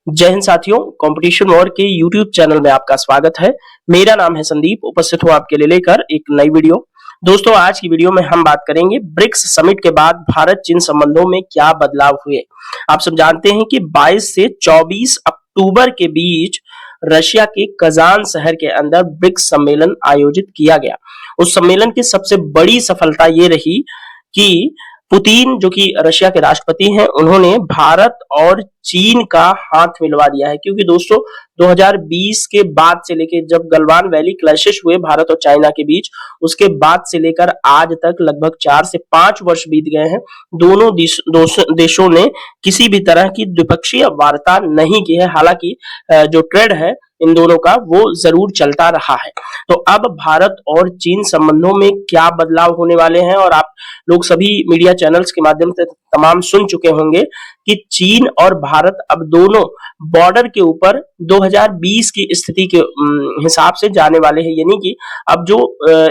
जय हिंद साथियों, competition war के यूट्यूब चैनल में आपका स्वागत है। मेरा नाम है संदीप, उपस्थित हूं आपके लिए लेकर एक नई वीडियो। दोस्तों, आज की वीडियो में हम बात करेंगे ब्रिक्स समिट के बाद भारत चीन संबंधों में क्या बदलाव हुए। आप सब जानते हैं कि 22 से 24 अक्टूबर के बीच रशिया के कजान शहर के अंदर ब्रिक्स सम्मेलन आयोजित किया गया। उस सम्मेलन की सबसे बड़ी सफलता ये रही कि पुतिन, जो कि रशिया के राष्ट्रपति हैं, उन्होंने भारत और चीन का हाथ मिलवा दिया है। क्योंकि दोस्तों, 2020 के बाद से लेकर जब गलवान वैली क्लैशेस हुए भारत और चाइना के बीच, उसके बाद से लेकर आज तक लगभग 4 से 5 वर्ष बीत गए हैं। दोनों देशों ने किसी भी तरह की द्विपक्षीय वार्ता नहीं की है। हालांकि जो ट्रेड है इन दोनों का वो जरूर चलता रहा है। तो अब भारत और चीन संबंधों में क्या बदलाव होने वाले हैं, और आप लोग सभी मीडिया चैनल्स के माध्यम से तमाम सुन चुके होंगे कि चीन और भारत अब दोनों बॉर्डर के ऊपर 2020 की स्थिति के हिसाब से जाने वाले हैं। यानी कि अब जो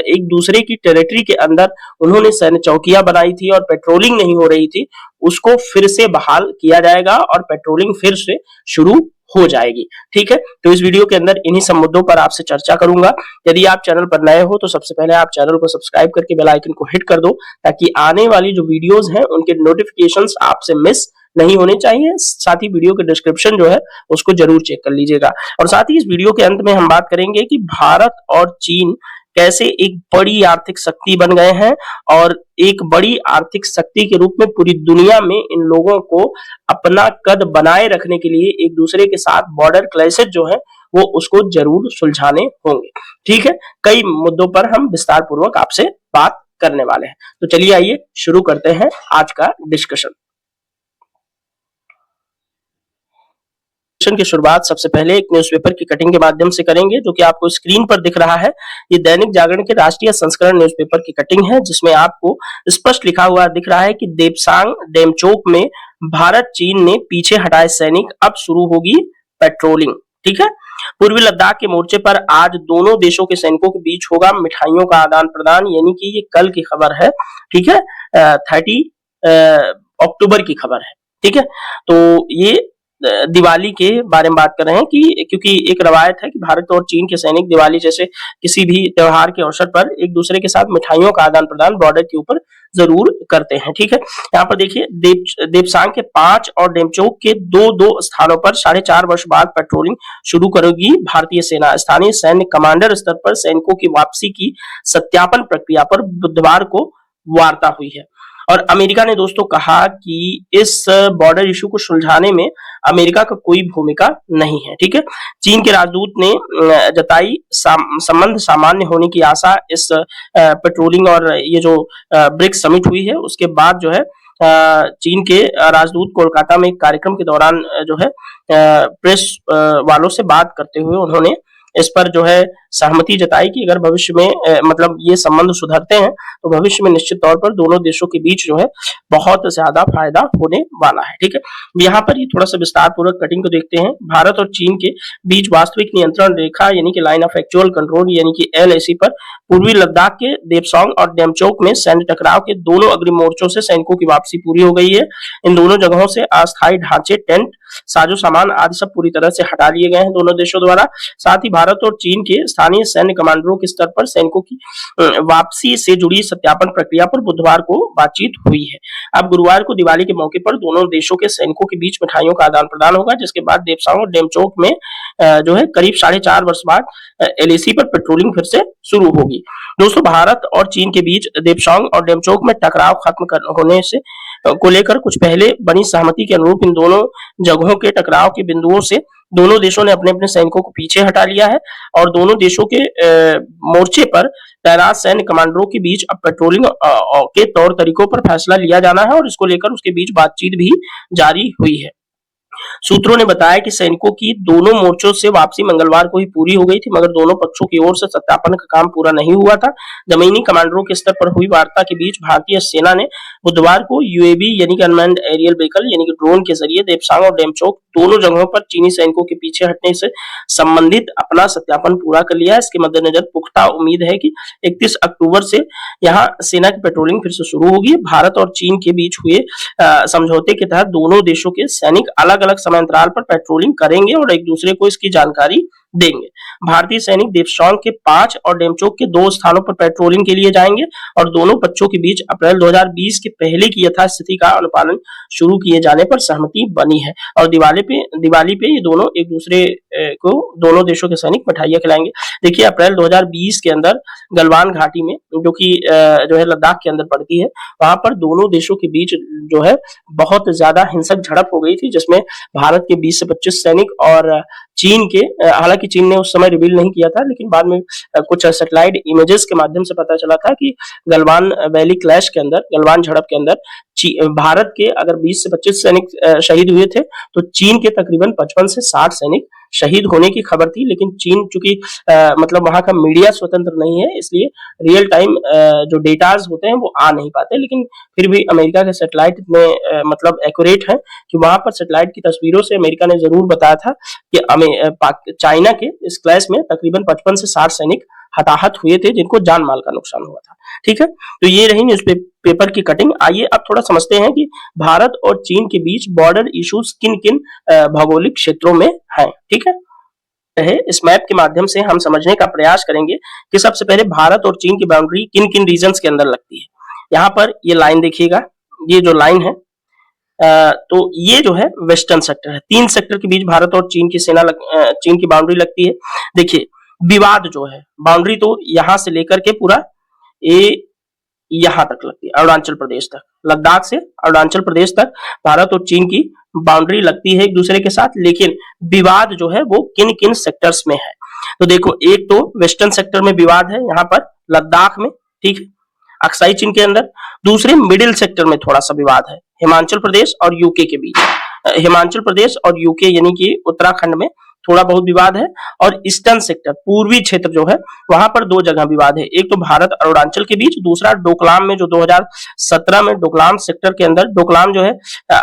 एक दूसरे की टेरिटरी के अंदर उन्होंने सैन्य चौकियां बनाई थी और पेट्रोलिंग नहीं हो रही थी, उसको फिर से बहाल किया जाएगा और पेट्रोलिंग फिर से शुरू हो जाएगी। ठीक है, तो इस वीडियो के अंदर इन्हीं सब मुद्दों पर आपसे चर्चा करूंगा। यदि आप चैनल पर नए हो तो सबसे पहले आप चैनल को सब्सक्राइब करके बेल आइकन को हिट कर दो, ताकि आने वाली जो वीडियोस हैं उनके नोटिफिकेशंस आपसे मिस नहीं होने चाहिए। साथ ही वीडियो के डिस्क्रिप्शन जो है उसको जरूर चेक कर लीजिएगा। और साथ ही इस वीडियो के अंत में हम बात करेंगे कि भारत और चीन कैसे एक बड़ी आर्थिक शक्ति बन गए हैं, और एक बड़ी आर्थिक शक्ति के रूप में पूरी दुनिया में इन लोगों को अपना कद बनाए रखने के लिए एक दूसरे के साथ बॉर्डर क्लैशेस जो है वो उसको जरूर सुलझाने होंगे। ठीक है, कई मुद्दों पर हम विस्तार पूर्वक आपसे बात करने वाले हैं। तो चलिए आइए शुरू करते हैं आज का डिस्कशन। की शुरुआत सबसे पहले एक न्यूज़पेपर की कटिंग के माध्यम से करेंगे, जो कि आपको स्क्रीन पर दिख रहा है। ये दैनिक जागरण के राष्ट्रीय संस्करण न्यूज़पेपर की कटिंग है, जिसमें आपको स्पष्ट लिखा हुआ दिख रहा है कि देपसांग डेमचोक में भारत चीन ने पीछे हटाए सैनिक, अब शुरू होगी पेट्रोलिंग। ठीक है, पूर्वी लद्दाख के मोर्चे पर आज दोनों देशों के सैनिकों के बीच होगा मिठाइयों का आदान प्रदान। यानी कि ये कल की खबर है। ठीक है, 30 अक्टूबर की खबर है। ठीक है, तो ये दिवाली के बारे में बात कर रहे हैं कि क्योंकि एक रवायत है कि भारत और चीन के सैनिक दिवाली जैसे किसी भी त्योहार के अवसर पर एक दूसरे के साथ मिठाइयों का आदान प्रदान बॉर्डर के ऊपर जरूर करते हैं। ठीक है, यहाँ पर देखिए देपसांग के 5 और डेमचोक के दो स्थानों पर 4.5 वर्ष बाद पेट्रोलिंग शुरू करेगी भारतीय सेना। स्थानीय सैन्य कमांडर स्तर पर सैनिकों की वापसी की सत्यापन प्रक्रिया पर बुधवार को वार्ता हुई है। और अमेरिका ने दोस्तों कहा कि इस बॉर्डर इशू को सुलझाने में अमेरिका का कोई भूमिका नहीं है। ठीक है, चीन के राजदूत ने जताई संबंध सामान्य होने की आशा। इस पेट्रोलिंग और ये जो ब्रिक्स समिट हुई है उसके बाद जो है चीन के राजदूत कोलकाता में एक कार्यक्रम के दौरान जो है प्रेस वालों से बात करते हुए उन्होंने इस पर जो है सहमति जताई कि अगर भविष्य में मतलब ये संबंध सुधरते हैं तो भविष्य में निश्चित तौर पर दोनों देशों के बीच जो है बहुत ज्यादा फायदा होने वाला है। ठीक है, यहाँ पर ये थोड़ा सा विस्तार पूर्वक कटिंग को देखते हैं। भारत और चीन के बीच वास्तविक नियंत्रण रेखा यानी कि लाइन ऑफ एक्चुअल कंट्रोल यानी कि LAC पर पूर्वी लद्दाख के देपसांग और डेमचोक में सैन्य टकराव के दोनों अग्रिम मोर्चों से सैनिकों की वापसी पूरी हो गई है। इन दोनों जगहों से अस्थायी ढांचे, टेंट, साजो सामान आदि सब पूरी तरह से हटा लिए गए हैं दोनों देशों द्वारा। साथ ही भारत और चीन के स्थानीय सैन्य कमांडरों के स्तर पर सैनिकों की वापसी से जुड़ी सत्यापन प्रक्रिया पर बुधवार को बातचीत हुई है। अब गुरुवार को दिवाली के मौके पर दोनों देशों के सैनिकों के बीच मिठाइयों का आदान प्रदान होगा, जिसके बाद देपसांग और डेमचोक में जो है करीब 4.5 वर्ष बाद LAC पर पेट्रोलिंग फिर से शुरू होगी। दोस्तों, भारत और चीन के बीच देपसांग और डेमचोक में टकराव खत्म होने से को लेकर कुछ पहले बनी सहमति के अनुरूप इन दोनों जगहों के टकराव के बिंदुओं से दोनों देशों ने अपने अपने सैनिकों को पीछे हटा लिया है, और दोनों देशों के मोर्चे पर तैनात सैन्य कमांडरों के बीच अब पेट्रोलिंग के तौर तरीकों पर फैसला लिया जाना है, और इसको लेकर उसके बीच बातचीत भी जारी हुई है। सूत्रों ने बताया कि सैनिकों की दोनों मोर्चों से वापसी मंगलवार को ही पूरी हो गई थी, मगर दोनों पक्षों की ओर से सत्यापन का काम पूरा नहीं हुआ था। जमीनी कमांडरों के स्तर पर हुई वार्ता के बीच भारतीय सेना ने बुधवार को UAV यानी कि अनमैन्ड एरियल व्हीकल यानी कि ड्रोन के जरिए देपसांग और डेमचोक दोनों जगहों पर चीनी सैनिकों के पीछे हटने से संबंधित अपना सत्यापन पूरा कर लिया है। इसके मद्देनजर पुख्ता उम्मीद है कि 31 अक्टूबर से यहाँ सेना की पेट्रोलिंग फिर से शुरू होगी। भारत और चीन के बीच हुए समझौते के तहत दोनों देशों के सैनिक अलग अलग समय अंतराल पर पेट्रोलिंग करेंगे और एक दूसरे को इसकी जानकारी देंगे। भारतीय सैनिक देपसांग के 5 और डेमचोक के 2 स्थानों पर पेट्रोलिंग के लिए जाएंगे और दोनों पक्षों के बीच अप्रैल 2020 के पहले की यथास्थिति का अनुपालन शुरू किए जाने पर सहमति बनी है। और दिवाली पे ये दोनों एक दूसरे को, दोनों देशों के सैनिक मिठाइयां खिलाएंगे। देखिए अप्रैल 2020 के अंदर गलवान घाटी में, जो कि जो है लद्दाख के अंदर पड़ती है, वहां पर दोनों देशों के बीच जो है बहुत ज्यादा हिंसक झड़प हो गई थी, जिसमें भारत के 20 से 25 सैनिक और चीन के, हालांकि चीन ने उस समय रिवील नहीं किया था, लेकिन बाद में कुछ सैटेलाइट इमेजेस के माध्यम से पता चला था कि गलवान वैली क्लैश के अंदर, गलवान झड़प के अंदर भारत के अगर 20 से 25 सैनिक शहीद हुए थे, तो चीन के तकरीबन 55 से 60 सैनिक शहीद होने की खबर थी। लेकिन चीन चूंकि मतलब वहां का मीडिया स्वतंत्र नहीं है, इसलिए रियल टाइम जो डेटाज होते हैं वो आ नहीं पाते। लेकिन फिर भी अमेरिका के सैटेलाइट इतने मतलब एक्यूरेट हैं कि वहां पर सैटेलाइट की तस्वीरों से अमेरिका ने जरूर बताया था कि चाइना के इस क्लैश में तकरीबन 55 से 60 सैनिक हताहत हुए थे, जिनको जान माल का नुकसान हुआ था। ठीक है, तो ये रही न्यूज़पेपर की कटिंग। आइए अब थोड़ा समझते हैं कि भारत और चीन के बीच बॉर्डर इश्यूज किन किन भौगोलिक क्षेत्रों में हैं। ठीक है, इस मैप के माध्यम से हम समझने का प्रयास करेंगे कि सबसे पहले भारत और चीन की बाउंड्री किन किन रीजन्स के अंदर लगती है। यहाँ पर ये लाइन देखिएगा, ये जो लाइन है तो ये जो है वेस्टर्न सेक्टर है। 3 सेक्टर के बीच भारत और चीन की चीन की बाउंड्री लगती है। देखिए विवाद जो है, बाउंड्री तो यहां से लेकर के पूरा ये यहां तक लगती है, अरुणाचल प्रदेश तक, लद्दाख से अरुणाचल प्रदेश तक भारत और चीन की बाउंड्री लगती है एक दूसरे के साथ। लेकिन विवाद जो है वो किन किन सेक्टर्स में है, तो देखो एक तो वेस्टर्न सेक्टर में विवाद है, यहाँ पर लद्दाख में, ठीक है, अक्साई चीन के अंदर। दूसरे मिडिल सेक्टर में थोड़ा सा विवाद है, हिमाचल प्रदेश और यूके के बीच, हिमाचल प्रदेश और यूके यानी कि उत्तराखंड में थोड़ा बहुत विवाद है। और ईस्टर्न सेक्टर, पूर्वी क्षेत्र जो है, वहां पर 2 जगह विवाद है, एक तो भारत और अरुणाचल के बीच, दूसरा डोकलाम में, जो 2017 में डोकलाम सेक्टर के अंदर, डोकलाम जो है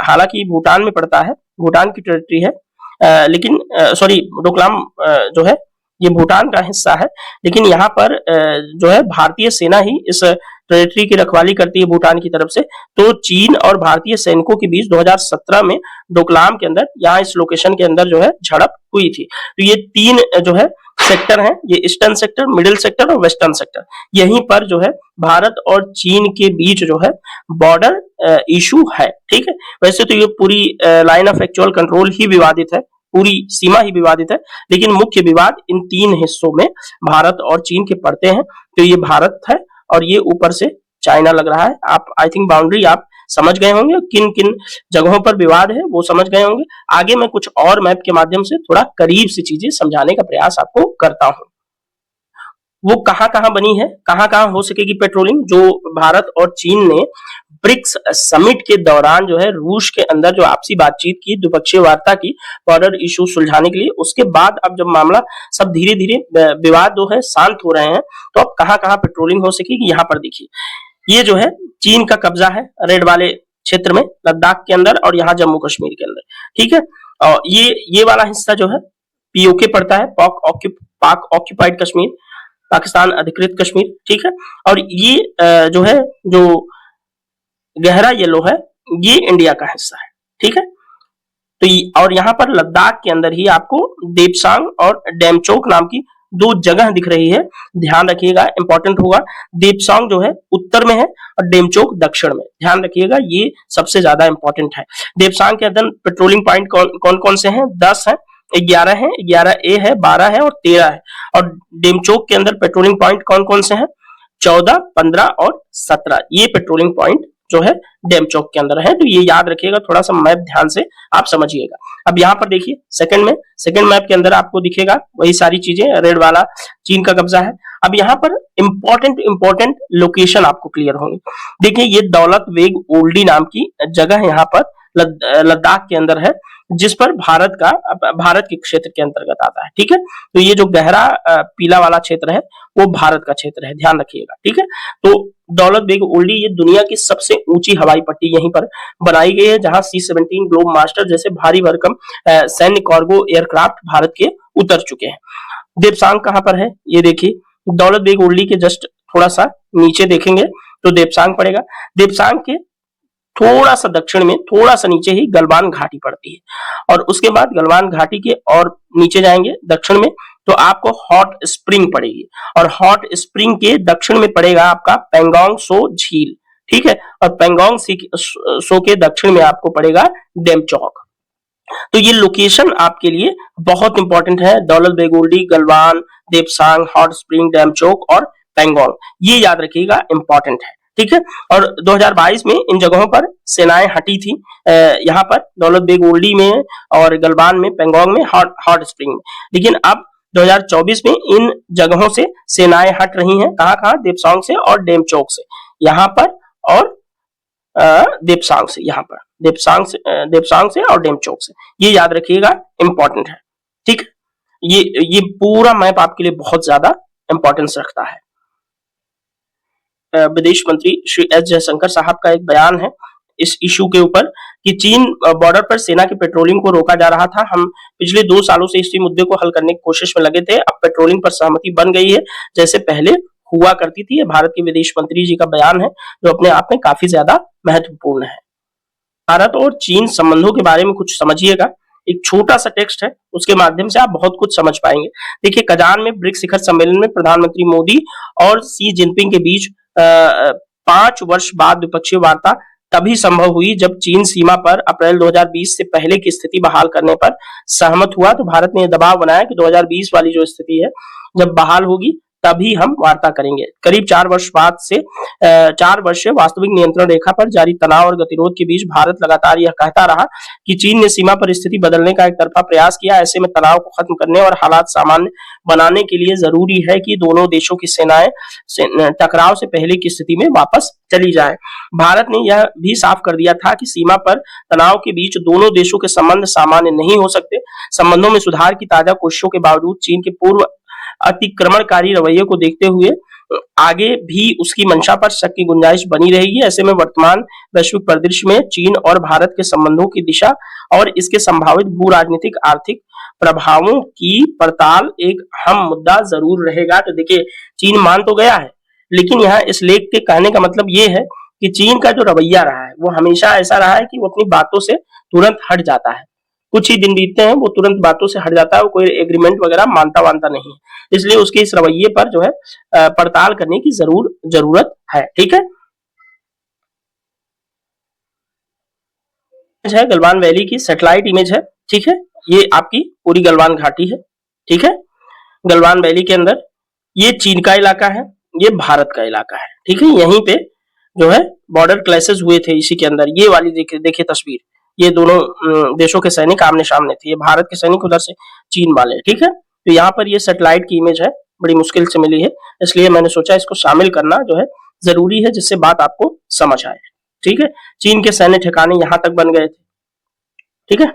हालांकि भूटान में पड़ता है, भूटान की टेरिटरी है, लेकिन सॉरी डोकलाम जो है ये भूटान का हिस्सा है, लेकिन यहाँ पर जो है भारतीय सेना ही इस टेरिटरी की रखवाली करती है भूटान की तरफ से। तो चीन और भारतीय सैनिकों के बीच 2017 में डोकलाम के अंदर, यहाँ इस लोकेशन के अंदर जो है झड़प हुई थी। तो ये 3 जो है सेक्टर हैं, ये ईस्टर्न सेक्टर, मिडिल सेक्टर और वेस्टर्न सेक्टर, यहीं पर जो है भारत और चीन के बीच जो है बॉर्डर इशू है। ठीक है, वैसे तो ये पूरी लाइन ऑफ एक्चुअल कंट्रोल ही विवादित है, पूरी सीमा ही विवादित है, लेकिन मुख्य विवाद इन 3 हिस्सों में भारत और चीन के पड़ते हैं। तो ये भारत है और ये ऊपर से चाइना लग रहा है। आप आई थिंक बाउंड्री आप समझ गए होंगे, किन किन जगहों पर विवाद है वो समझ गए होंगे। आगे मैं कुछ और मैप के माध्यम से थोड़ा करीब से चीजें समझाने का प्रयास आपको करता हूं। वो कहां बनी है, कहां हो सकेगी पेट्रोलिंग, जो भारत और चीन ने ब्रिक्स समिट के दौरान जो है रूस के अंदर जो आपसी बातचीत की, द्विपक्षीय वार्ता की बॉर्डर इशू सुलझाने के लिए, उसके बाद अब जब मामला सब धीरे धीरे विवाद जो है शांत हो रहे हैं, तो अब कहां पेट्रोलिंग हो सकेगी। यहाँ पर देखिए, ये जो है चीन का कब्जा है रेड वाले क्षेत्र में, लद्दाख के अंदर और यहाँ जम्मू कश्मीर के अंदर। ठीक है, और ये वाला हिस्सा जो है पीओके पड़ता है, पाक ऑक्यूपाइड कश्मीर, पाकिस्तान अधिकृत कश्मीर। ठीक है, और ये जो है, जो गहरा येलो है, ये इंडिया का हिस्सा है। ठीक है, तो और यहाँ पर लद्दाख के अंदर ही आपको देपसांग और डेमचोक नाम की 2 जगह दिख रही है, ध्यान रखिएगा, इंपॉर्टेंट होगा। देपसांग जो है उत्तर में है और डेमचोक दक्षिण में, ध्यान रखिएगा, ये सबसे ज्यादा इंपॉर्टेंट है। देपसांग के अंदर पेट्रोलिंग पॉइंट कौन कौन से हैं? 10 है, 11 है, 11A है, 12 है और 13 है। और डेमचोक के अंदर पेट्रोलिंग पॉइंट कौन कौन से हैं? 14, 15 और 17, ये पेट्रोलिंग पॉइंट जो है डेमचोक के अंदर है। तो ये याद रखिएगा, थोड़ा सा मैप ध्यान से आप समझिएगा। अब यहाँ पर देखिए सेकंड मैप के अंदर आपको दिखेगा वही सारी चीजें, रेड वाला चीन का कब्जा है। अब यहाँ पर इंपॉर्टेंट लोकेशन आपको क्लियर होंगे। देखिए ये दौलत बेग ओल्डी नाम की जगह यहाँ पर लद्दाख के अंदर है, जिस पर भारत के क्षेत्र के अंतर्गत आता है। ठीक है, तो ये जो गहरा पीला वाला क्षेत्र है वो भारत का क्षेत्र है, ध्यान रखिएगा। ठीक है, तो दौलत बेग ओल्डी ये दुनिया की सबसे ऊंची हवाई पट्टी यहीं पर बनाई गई है, जहां C-17 ग्लोब मास्टर जैसे भारी भरकम सैन्य कार्गो एयरक्राफ्ट भारत के उतर चुके हैं। देपसांग कहां पर है? ये देखिए, दौलत बेग ओल्डी के जस्ट थोड़ा सा नीचे देखेंगे तो देपसांग पड़ेगा। देपसांग के थोड़ा सा दक्षिण में, थोड़ा सा नीचे ही गलवान घाटी पड़ती है। और उसके बाद गलवान घाटी के और नीचे जाएंगे दक्षिण में तो आपको हॉट स्प्रिंग पड़ेगी, और हॉट स्प्रिंग के दक्षिण में पड़ेगा आपका पेंगोंग सो झील, ठीक है। और पेंगोंग सो के दक्षिण में आपको पड़ेगा डेमचौक। तो ये लोकेशन आपके लिए बहुत इंपॉर्टेंट है, दौलत बेगोल्डी, गलवान, देपसांग, हॉट स्प्रिंग, डेमचौक और पेंगोंग, ये याद रखिएगा, इंपॉर्टेंट है, ठीक है। और 2022 में इन जगहों पर सेनाएं हटी थी, यहाँ पर दौलत बेग ओल्डी में और गलवान में, पेंगोंग में, हॉट स्प्रिंग में। लेकिन अब 2024 में इन जगहों से सेनाएं हट रही हैं, कहाँ कहाँ, देपसांग से और डेमचौक से, यहाँ पर और देपसांग से, यहाँ पर देपसांग से और डेमचौक से, ये याद रखिएगा, इंपॉर्टेंट है, ठीक है। ये पूरा मैप आपके लिए बहुत ज्यादा इंपॉर्टेंस रखता है। विदेश मंत्री श्री एस जयशंकर साहब का एक बयान है इस इशू के ऊपर कि चीन बॉर्डर पर सेना की पेट्रोलिंग को रोका जा रहा था। हम पिछले 2 सालों से इसी मुद्दे को हल करने की कोशिश में लगे थे। अब पेट्रोलिंग पर सहमति बन गई है, जैसे पहले हुआ करती थी। ये भारत के विदेश मंत्री जी का बयान है, जो अपने आप में काफी ज्यादा महत्वपूर्ण है। भारत और चीन संबंधों के बारे में कुछ समझिएगा। एक छोटा सा टेक्स्ट है, उसके माध्यम से आप बहुत कुछ समझ पाएंगे। देखिए, कजान में ब्रिक्स शिखर सम्मेलन में प्रधानमंत्री मोदी और शी जिनपिंग के बीच 5 वर्ष बाद द्विपक्षीय वार्ता तभी संभव हुई जब चीन सीमा पर अप्रैल 2020 से पहले की स्थिति बहाल करने पर सहमत हुआ। तो भारत ने दबाव बनाया कि 2020 वाली जो स्थिति है, जब बहाल होगी तभी हम वार्ता करेंगे। करीब 4 वर्ष बाद से 4 वर्ष से वास्तविक नियंत्रण रेखा पर जारी तनाव और गतिरोध के बीच भारत लगातार यह कहता रहा कि चीन ने सीमा पर स्थिति बदलने का एक तरफा प्रयास किया। ऐसे में तनाव को खत्म करने और हालात सामान्य बनाने के लिए जरूरी है कि दोनों देशों की सेनाएं टकराव से पहले की स्थिति में वापस चली जाए। भारत ने यह भी साफ कर दिया था कि सीमा पर तनाव के बीच दोनों देशों के संबंध सामान्य नहीं हो सकते। संबंधों में सुधार की ताजा कोशिशों के बावजूद चीन के पूर्व अतिक्रमणकारी रवैये को देखते हुए आगे भी उसकी मंशा पर शक की गुंजाइश बनी रहेगी। ऐसे में वर्तमान वैश्विक परिदृश्य में चीन और भारत के संबंधों की दिशा और इसके संभावित भू राजनीतिक आर्थिक प्रभावों की पड़ताल एक अहम मुद्दा जरूर रहेगा। तो देखिए, चीन मान तो गया है, लेकिन यहाँ इस लेख के कहने का मतलब ये है कि चीन का जो रवैया रहा है वो हमेशा ऐसा रहा है कि वो अपनी बातों से तुरंत हट जाता है। कुछ ही दिन बीतते हैं, वो तुरंत बातों से हट जाता है, वो कोई एग्रीमेंट वगैरह मानता नहीं है। इसलिए उसके इस रवैये पर जो है पड़ताल करने की जरूरत है, ठीक है। है गलवान वैली की सैटेलाइट इमेज है, ठीक है। ये आपकी पूरी गलवान घाटी है, ठीक है। गलवान वैली के अंदर ये चीन का इलाका है, ये भारत का इलाका है, ठीक है। यहीं पे जो है बॉर्डर क्लैशेस हुए थे इसी के अंदर। ये वाली देखिए तस्वीर, ये दोनों देशों के सैनिक आमने सामने थे। ये भारत के सैनिक, उधर से चीन वाले, ठीक है। तो यहाँ पर ये सैटेलाइट की इमेज है, बड़ी मुश्किल से मिली है, इसलिए मैंने सोचा इसको शामिल करना जो है जरूरी है, जिससे बात आपको समझ आए, ठीक है। चीन के सैन्य ठिकाने यहाँ तक बन गए थे, ठीक है।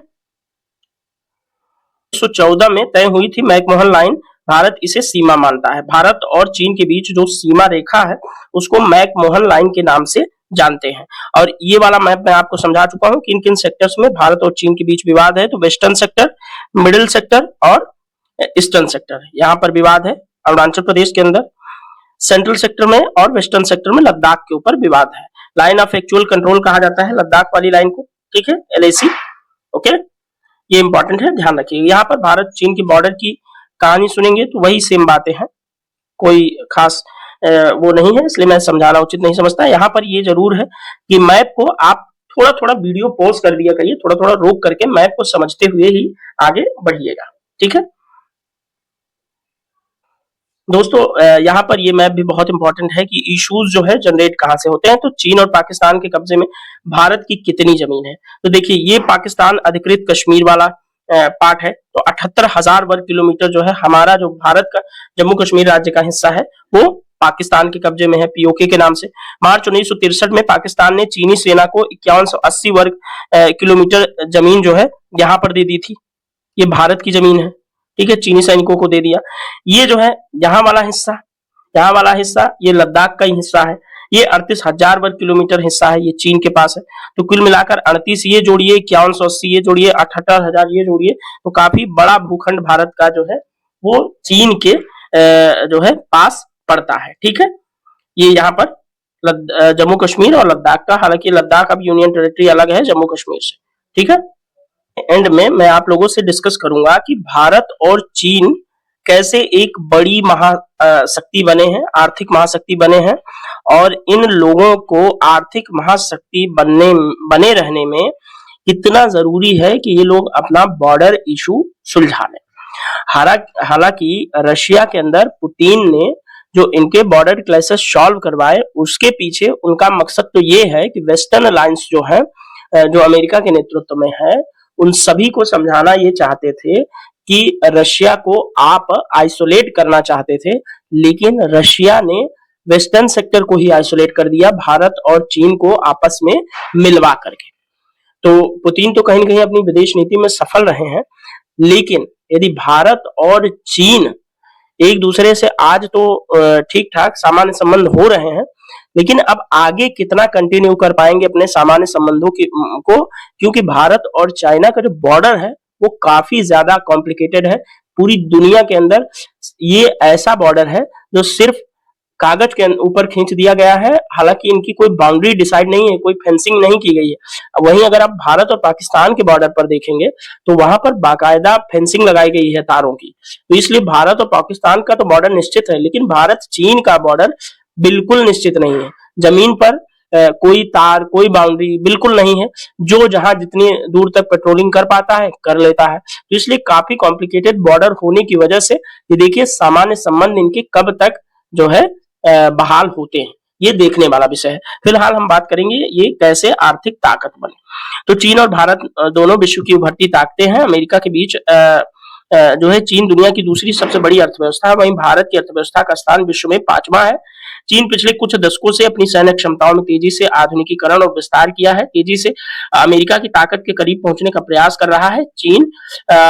1914 में तय हुई थी मैकमोहन लाइन। भारत इसे सीमा मानता है। भारत और चीन के बीच जो सीमा रेखा है उसको मैकमोहन लाइन के नाम से जानते हैं। और ये वाला मैप मैं आपको समझा चुका हूं किन किन सेक्टर्स में भारत और चीन के बीच विवाद है। तो वेस्टर्न सेक्टर, मिडिल सेक्टर और ईस्टर्न सेक्टर, यहाँ पर विवाद है। अरुणाचल प्रदेश के अंदर सेंट्रल सेक्टर में और वेस्टर्न सेक्टर में लद्दाख के ऊपर विवाद है। लाइन ऑफ एक्चुअल कंट्रोल कहा जाता है लद्दाख वाली लाइन को, ठीक है, LAC, ओके। ये इंपॉर्टेंट है, ध्यान रखिए। यहाँ पर भारत चीन की बॉर्डर की कहानी सुनेंगे तो वही सेम बातें हैं, कोई खास वो नहीं है, इसलिए मैं समझाना उचित नहीं समझता। यहाँ पर ये जरूर है कि मैप को आप थोड़ा थोड़ा वीडियो पॉज कर दिया करिए, थोड़ा थोड़ा रोक करके मैप को समझते हुए ही आगे बढ़िएगा, ठीक है दोस्तों। यहाँ पर ये मैप भी बहुत इंपॉर्टेंट है कि इश्यूज जो है जनरेट कहाँ से होते हैं। तो चीन और पाकिस्तान के कब्जे में भारत की कितनी जमीन है। तो देखिए, ये पाकिस्तान अधिकृत कश्मीर वाला पार्ट है। तो 78,000 वर्ग किलोमीटर जो है हमारा, जो भारत का जम्मू कश्मीर राज्य का हिस्सा है, वो पाकिस्तान के कब्जे में है, POK के नाम से। मार्च 1963 में पाकिस्तान ने चीनी सेना को 5180 वर्ग किलोमीटर जमीन जो है यहाँ पर दे दी थी। ये भारत की जमीन है, ठीक है, चीनी सैनिकों को दे दिया। ये जो है यहाँ वाला हिस्सा ये लद्दाख का ही हिस्सा है। ये 38,000 वर्ग किलोमीटर हिस्सा है, ये चीन के पास है। तो कुल मिलाकर 38 ये जोड़िए, 5180 ये जोड़िए, 78,000 ये जोड़िए, तो काफी बड़ा भूखंड भारत का जो है वो चीन के जो है पास पड़ता है, ठीक है। ये यहाँ पर जम्मू कश्मीर और लद्दाख का। हालांकि लद्दाख अब यूनियन टेरिटरी अलग है जम्मू कश्मीर से, ठीक है। एंड में मैं आप लोगों से डिस्कस करूंगा कि भारत और चीन कैसे एक बड़ी महाशक्ति बने हैं, आर्थिक महाशक्ति बने हैं, और इन लोगों को आर्थिक महाशक्ति बने रहने में कितना जरूरी है कि ये लोग अपना बॉर्डर इशू सुलझा लें। हालांकि रशिया के अंदर पुतिन ने जो इनके बॉर्डर क्लाइसिस सॉल्व करवाए, उसके पीछे उनका मकसद तो ये है कि वेस्टर्न अलायंस जो है, जो अमेरिका के नेतृत्व में है, उन सभी को समझाना ये चाहते थे कि रशिया को आप आइसोलेट करना चाहते थे, लेकिन रशिया ने वेस्टर्न सेक्टर को ही आइसोलेट कर दिया, भारत और चीन को आपस में मिलवा करके। तो पुतिन तो कहीं न कहीं अपनी विदेश नीति में सफल रहे हैं, लेकिन यदि भारत और चीन एक दूसरे से आज तो ठीक ठाक सामान्य संबंध हो रहे हैं, लेकिन अब आगे कितना कंटिन्यू कर पाएंगे अपने सामान्य संबंधों को, क्योंकि भारत और चाइना का जो बॉर्डर है वो काफी ज्यादा कॉम्प्लिकेटेड है। पूरी दुनिया के अंदर ये ऐसा बॉर्डर है जो सिर्फ कागज के ऊपर खींच दिया गया है, हालांकि इनकी कोई बाउंड्री डिसाइड नहीं है, कोई फेंसिंग नहीं की गई है। वहीं अगर आप भारत और पाकिस्तान के बॉर्डर पर देखेंगे तो वहां पर बाकायदा फेंसिंग लगाई गई है तारों की। तो इसलिए भारत और पाकिस्तान का तो बॉर्डर निश्चित है, लेकिन भारत चीन का बॉर्डर बिल्कुल निश्चित नहीं है। जमीन पर कोई तार, कोई बाउंड्री बिल्कुल नहीं है। जो जहां जितनी दूर तक पेट्रोलिंग कर पाता है कर लेता है। तो इसलिए काफी कॉम्प्लिकेटेड बॉर्डर होने की वजह से ये देखिए सामान्य संबंध इनके कब तक जो है बहाल होते हैं, ये देखने वाला विषय है। फिलहाल हम बात करेंगे ये कैसे आर्थिक ताकत बने। तो चीन और भारत दोनों विश्व की उभरती ताकतें हैं। अमेरिका के बीच जो है चीन दुनिया की दूसरी सबसे बड़ी अर्थव्यवस्था है, वहीं भारत की अर्थव्यवस्था का स्थान विश्व में 5वां है। चीन पिछले कुछ दशकों से अपनी सैन्य क्षमताओं में तेजी से आधुनिकीकरण और विस्तार किया है, तेजी से अमेरिका की ताकत के करीब पहुंचने का प्रयास कर रहा है। चीन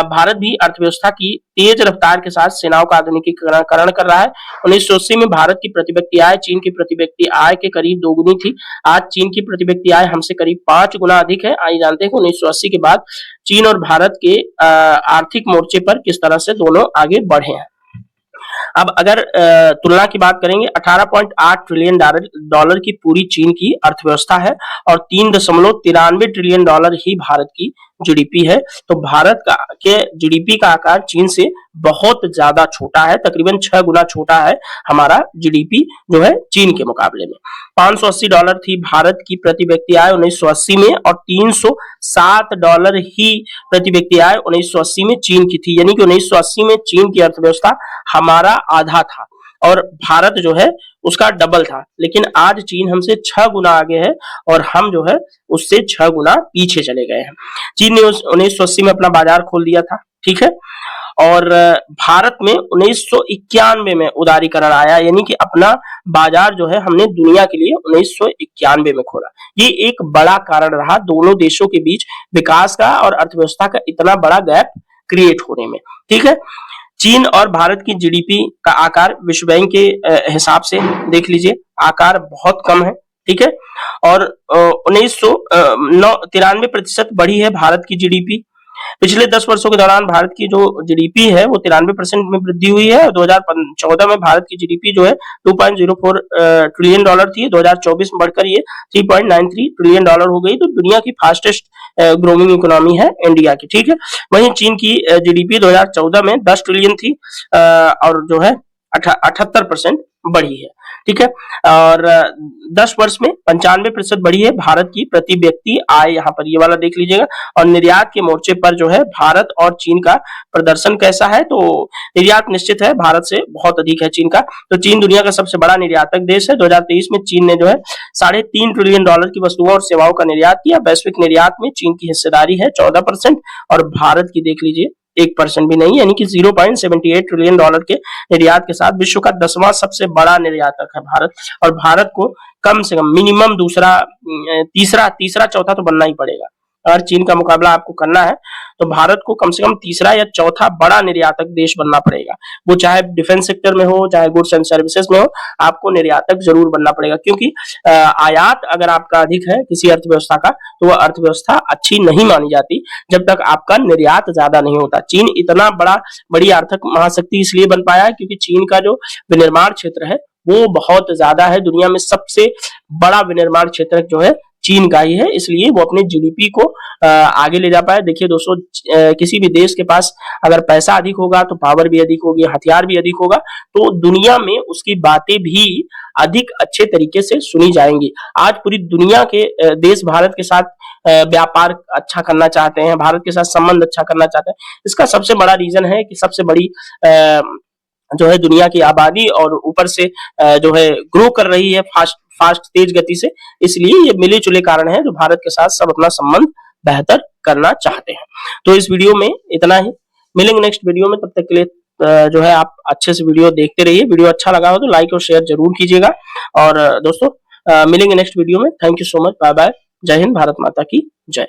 भारत भी अर्थव्यवस्था की तेज रफ्तार के साथ सेनाओं का आधुनिकीकरण कर रहा है। 1980 में भारत की प्रति व्यक्ति आय चीन की प्रति व्यक्ति आय के करीब दोगुनी थी। आज चीन की प्रति व्यक्ति आय हमसे करीब 5 गुना अधिक है। आइए जानते हैं कि 1980 के बाद चीन और भारत के आर्थिक मोर्चे पर किस तरह से दोनों आगे बढ़े हैं। अब अगर तुलना की बात करेंगे, 18.8 ट्रिलियन डॉलर की पूरी चीन की अर्थव्यवस्था है और 3.93 ट्रिलियन डॉलर ही भारत की जीडीपी है। तो भारत का के जीडीपी का आकार चीन से बहुत ज्यादा छोटा है, तकरीबन 6 गुना छोटा है हमारा जीडीपी जो है चीन के मुकाबले में। $580 थी भारत की प्रति व्यक्ति आय 1980 में और $307 ही प्रति व्यक्ति आय 1980 में चीन की थी। यानी कि 1980 में चीन की अर्थव्यवस्था हमारा आधा था और भारत जो है उसका डबल था, लेकिन आज चीन हमसे 6 गुना आगे है और हम जो है उससे 6 गुना पीछे चले गए हैं। चीन ने 1980 में अपना बाजार खोल दिया था, ठीक है, और भारत में 1991 में उदारीकरण आया, यानी कि अपना बाजार जो है हमने दुनिया के लिए 1991 में खोला। ये एक बड़ा कारण रहा दोनों देशों के बीच विकास का और अर्थव्यवस्था का इतना बड़ा गैप क्रिएट होने में, ठीक है। चीन और भारत की जीडीपी का आकार विश्व बैंक के हिसाब से देख लीजिए, आकार बहुत कम है, ठीक है, और 93% बढ़ी है भारत की जीडीपी। पिछले 10 वर्षों के दौरान भारत की जो जीडीपी है वो 93% में वृद्धि हुई है। 2014 में भारत की जीडीपी जो है 2.04 ट्रिलियन डॉलर थी, 2024 में बढ़कर ये 3.93 ट्रिलियन डॉलर हो गई। तो दुनिया की फास्टेस्ट ग्रोइंग इकोनॉमी है इंडिया की, ठीक है। वहीं चीन की जीडीपी 2014 में 10 ट्रिलियन थी और जो है 78% बढ़ी है, ठीक है, और 10 वर्ष में 95% बढ़ी है भारत की प्रति व्यक्ति आय। यहाँ पर ये वाला देख लीजिएगा। और निर्यात के मोर्चे पर जो है भारत और चीन का प्रदर्शन कैसा है, तो निर्यात निश्चित है भारत से बहुत अधिक है चीन का। तो चीन दुनिया का सबसे बड़ा निर्यातक देश है। 2023 में चीन ने जो है 3.5 ट्रिलियन डॉलर की वस्तुओं और सेवाओं का निर्यात किया। वैश्विक निर्यात में चीन की हिस्सेदारी है 14% और भारत की देख लीजिए 1% भी नहीं, यानी कि 0.78 ट्रिलियन डॉलर के निर्यात के साथ विश्व का 10वां सबसे बड़ा निर्यातक है भारत। और भारत को कम से कम मिनिमम तीसरा चौथा तो बनना ही पड़ेगा। अगर चीन का मुकाबला आपको करना है तो भारत को कम से कम तीसरा या चौथा बड़ा निर्यातक देश बनना पड़ेगा। वो चाहे डिफेंस सेक्टर में हो, चाहे गुड्स एंड सर्विसेज में हो, आपको निर्यातक जरूर बनना पड़ेगा। क्योंकि आयात अगर आपका अधिक है किसी अर्थव्यवस्था का तो वह अर्थव्यवस्था अच्छी नहीं मानी जाती जब तक आपका निर्यात ज्यादा नहीं होता। चीन इतना बड़ी आर्थिक महाशक्ति इसलिए बन पाया है क्योंकि चीन का जो विनिर्माण क्षेत्र है वो बहुत ज्यादा है। दुनिया में सबसे बड़ा विनिर्माण क्षेत्र जो है चीन का ही है, इसलिए वो अपने जीडीपी को आगे ले जा पाए। देखिए दोस्तों, किसी भी देश के पास अगर पैसा अधिक होगा तो पावर भी अधिक होगी, हथियार भी अधिक होगा, तो दुनिया में उसकी बातें भी अधिक अच्छे तरीके से सुनी जाएंगी। आज पूरी दुनिया के देश भारत के साथ व्यापार अच्छा करना चाहते हैं, भारत के साथ संबंध अच्छा करना चाहते हैं। इसका सबसे बड़ा रीजन है कि सबसे बड़ी जो है दुनिया की आबादी और ऊपर से जो है ग्रो कर रही है फास्ट फास्ट तेज गति से, इसलिए ये मिले जुले कारण है जो भारत के साथ सब अपना संबंध बेहतर करना चाहते हैं। तो इस वीडियो में इतना ही, मिलेंगे नेक्स्ट वीडियो में, तब तक के लिए जो है आप अच्छे से वीडियो देखते रहिए। वीडियो अच्छा लगा हो तो लाइक और शेयर जरूर कीजिएगा। और दोस्तों मिलेंगे नेक्स्ट वीडियो में। Thank you so much, bye bye, जय हिंद, भारत माता की जय।